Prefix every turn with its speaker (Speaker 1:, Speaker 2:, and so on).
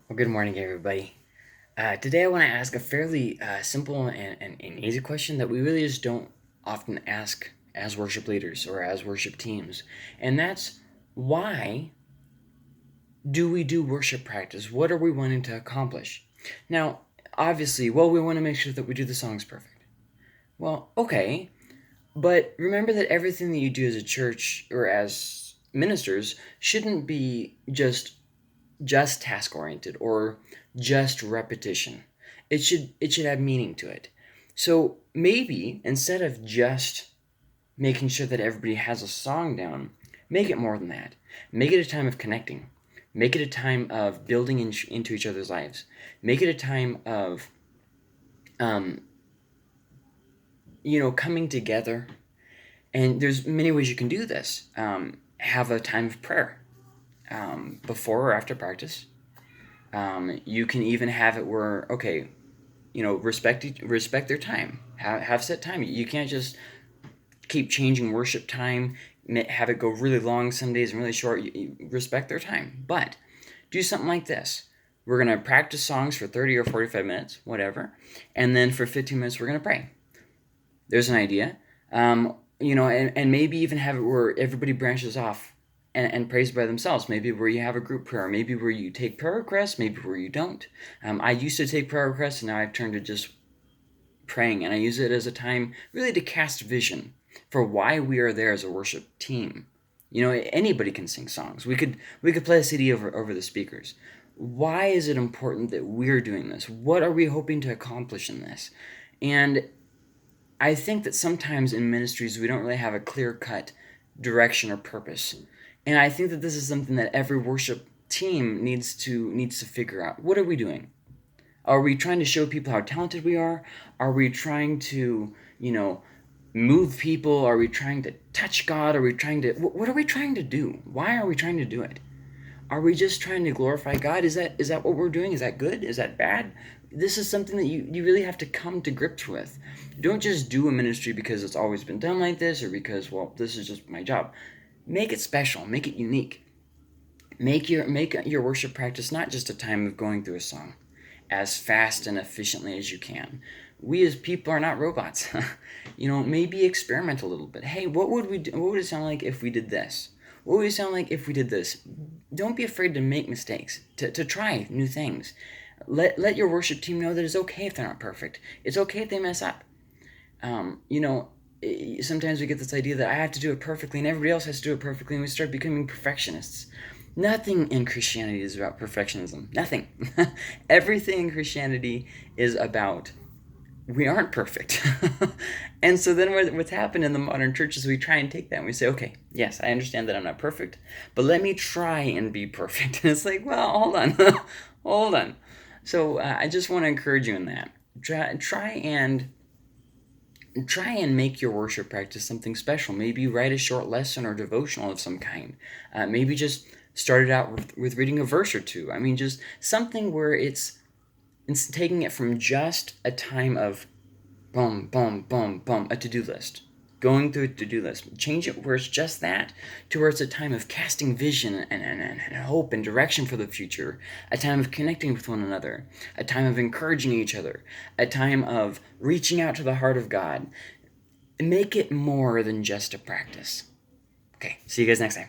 Speaker 1: Well, good morning, everybody. Today, I want to ask a fairly simple and easy question that we really just don't often ask as worship leaders or as worship teams. And that's why do we do worship practice? What are we wanting to accomplish? Now, obviously, we want to make sure that we do the songs perfect. Well, okay, but remember that everything that you do as a church or as ministers shouldn't be just task oriented or just repetition. It should have meaning to it. So maybe instead of just making sure that everybody has a song down, make it more than that. Make it a time of connecting. Make it a time of building into each other's lives. Make it a time of um, coming together. And there's many ways you can do this. Have a time of prayer before or after practice. You can even have it where, okay, respect their time. Have set time. You can't just keep changing worship time. Have it go really long some days and really short. You respect their time, but do something like this. We're gonna practice songs for 30 or 45 minutes, whatever, and then for 15 minutes we're gonna pray. There's an idea. And maybe even have it where everybody branches off and prays by themselves. Maybe where you have a group prayer. Maybe where you take prayer requests. Maybe where you don't. I used to take prayer requests, and now I've turned to just praying, and I use it as a time really to cast vision for why we are there as a worship team. Anybody can sing songs. We could play a CD over the speakers. Why is it important that we're doing this? What are we hoping to accomplish in this? And I think that sometimes in ministries we don't really have a clear cut direction or purpose. And I think that this is something that every worship team needs to figure out. What are we doing? Are we trying to show people how talented we are? Are we trying to, move people? Are we trying to touch God? Are we trying to what are we trying to do? Why are we trying to do it? Are we just trying to glorify God? Is that what we're doing? Is that good? Is that bad? This is something that you really have to come to grips with. Don't just do a ministry because it's always been done like this or because, well, this is just my job. Make it special, make it unique. Make your worship practice not just a time of going through a song as fast and efficiently as you can. We as people are not robots. Maybe experiment a little bit. Hey, what would it sound like if we did this? What would it sound like if we did this? Don't be afraid to make mistakes, to try new things. Let your worship team know that it's okay if they're not perfect. It's okay if they mess up. Um, you know, Sometimes we get this idea that I have to do it perfectly and everybody else has to do it perfectly, and we start becoming perfectionists. Nothing in Christianity is about perfectionism. Nothing. Everything in Christianity is about we aren't perfect. And so then what's happened in the modern church is we try and take that and we say, okay, yes, I understand that I'm not perfect, but let me try and be perfect. And it's like, well, hold on. Hold on. So I just want to encourage you in that. Try and make your worship practice something special. Maybe write a short lesson or devotional of some kind. Maybe just start it out with reading a verse or two. I mean, just something where it's taking it from just a time of boom, boom, boom, boom, a to do list. Going through a to do list. Change it where it's just that to where it's a time of casting vision and hope and direction for the future. A time of connecting with one another. A time of encouraging each other. A time of reaching out to the heart of God. Make it more than just a practice. Okay, see you guys next time.